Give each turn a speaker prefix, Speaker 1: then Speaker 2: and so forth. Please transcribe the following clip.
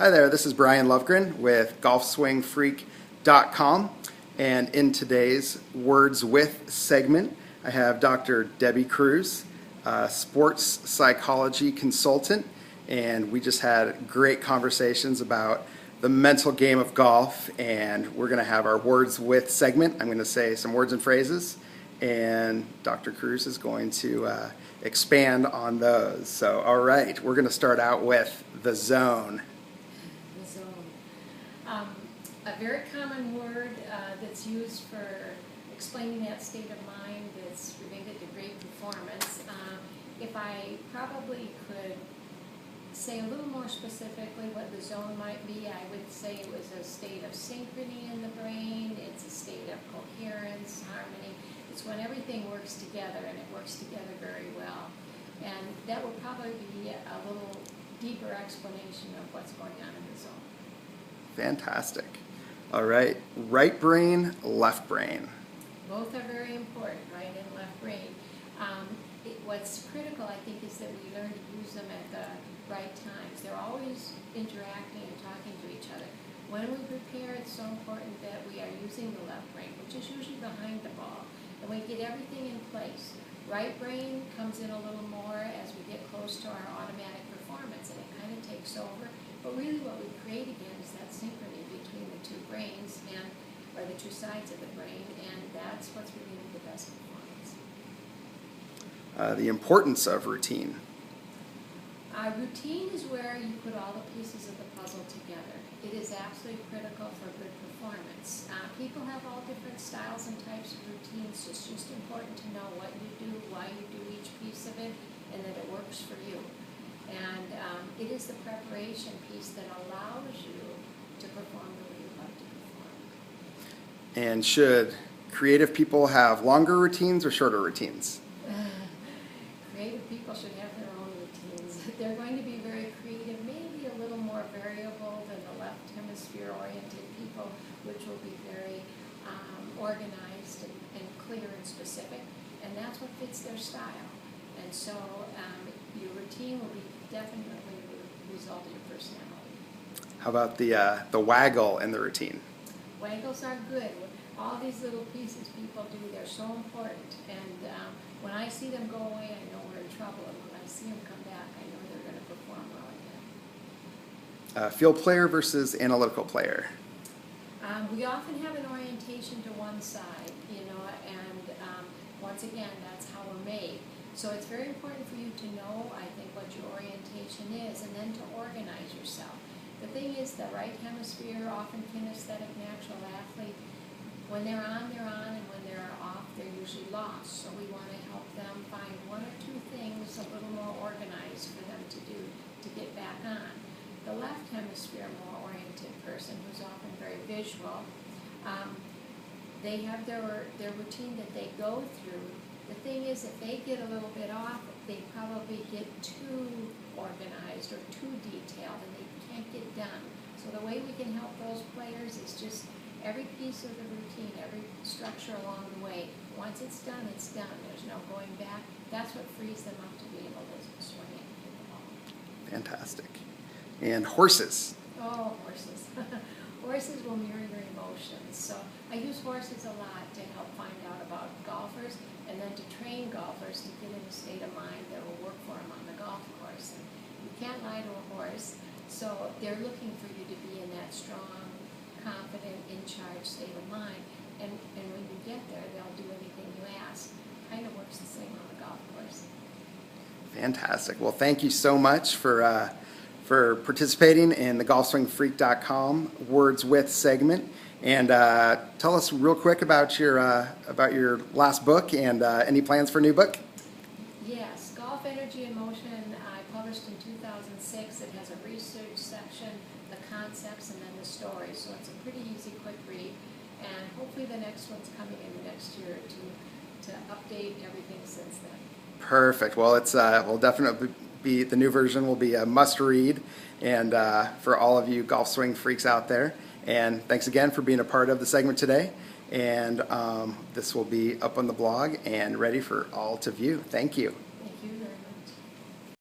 Speaker 1: Hi there, this is Brian Lovegren with GolfSwingFreak.com, and in today's Words With segment, I have Dr. Debbie Cruz, sports psychology consultant, and we just had great conversations about the mental game of golf, and we're going to have our Words With segment. I'm going to say some words and phrases, and Dr. Cruz is going to expand on those. So, all right, we're going to start out with the zone.
Speaker 2: The zone. A very common word that's used for explaining that state of mind that's related to great performance. If I probably could say a little more specifically what the zone might be, I would say it was a state of synchrony in the brain. It's a state of coherence, harmony. It's when everything works together, and it works together very well. And that would probably be a little deeper explanation of what's going on in the zone.
Speaker 1: Fantastic. All right, right brain, left brain.
Speaker 2: Both are very important, right and left brain. What's critical, I think, is that we learn to use them at the right times. They're always interacting and talking to each other. When we prepare, it's so important that we are using the left brain, which is usually behind the ball, and we get everything in place. Right brain comes in a little more as we get close to our automatic performance, and it kind of takes over. But really what we create again is that synchrony between the two brains, or the two sides of the brain, and that's what's really the best performance.
Speaker 1: The importance of routine.
Speaker 2: Routine is where you put all the pieces of the puzzle together. It is absolutely critical for good performance. People have all different styles and types of routines. It's just important to know what you do, why you do each piece of it, and that it works for you. And it is the preparation piece that allows you to perform the way you like to perform.
Speaker 1: And should creative people have longer routines or shorter routines?
Speaker 2: Creative people should have their own routines. They're going to be very creative, maybe a little more variable than the left hemisphere-oriented people, which will be very organized and clear and specific, and that's what fits their style. And so your routine will be definitely the result of your personality.
Speaker 1: How about the waggle in the routine?
Speaker 2: Waggles are good. All these little pieces people do, they're so important. And when I see them go away, I know we're in trouble. And when I see them come back, I know they're going to perform well again.
Speaker 1: Field player versus analytical player.
Speaker 2: We often have an orientation to one side, and once again, that's how we're made. So it's very important for you to know, I think, what your orientation is, and then to organize yourself. The thing is, the right hemisphere, often kinesthetic, natural athlete, when they're on, and when they're off, they're usually lost. So we want to help them find one or two things a little more organized for them to do to get back on. The left hemisphere, more oriented person, who's often very visual, they have their routine that they go through. The thing is, if they get a little bit off, they probably get too organized or too detailed, and they can't get done. So the way we can help those players is just every piece of the routine, every structure along the way. Once it's done, it's done. There's no going back. That's what frees them up to be able to swing it and hit the ball.
Speaker 1: Fantastic. And horses.
Speaker 2: Oh, horses. Horses will mirror your emotions. So I use horses a lot to help find out about golfers, and then to train golfers to get in a state of mind that will work for them on the golf course. And you can't lie to a horse, so they're looking for you to be in that strong, confident, in-charge state of mind. And when you get there, they'll do anything you ask. Kind of works the same on the golf course.
Speaker 1: Fantastic. Well, thank you so much for participating in the GolfSwingFreak.com Words With segment. And tell us real quick about your last book and any plans for a new book.
Speaker 2: Yes, Golf Energy and Motion, I published in 2006. It has a research section, the concepts, and then the story. So it's a pretty easy, quick read. And hopefully the next one's coming in the next year or two to update everything since then.
Speaker 1: Perfect. Well, it's will definitely be, the new version will be a must read, and for all of you golf swing freaks out there. And thanks again for being a part of the segment today. And this will be up on the blog and ready for all to view. Thank you.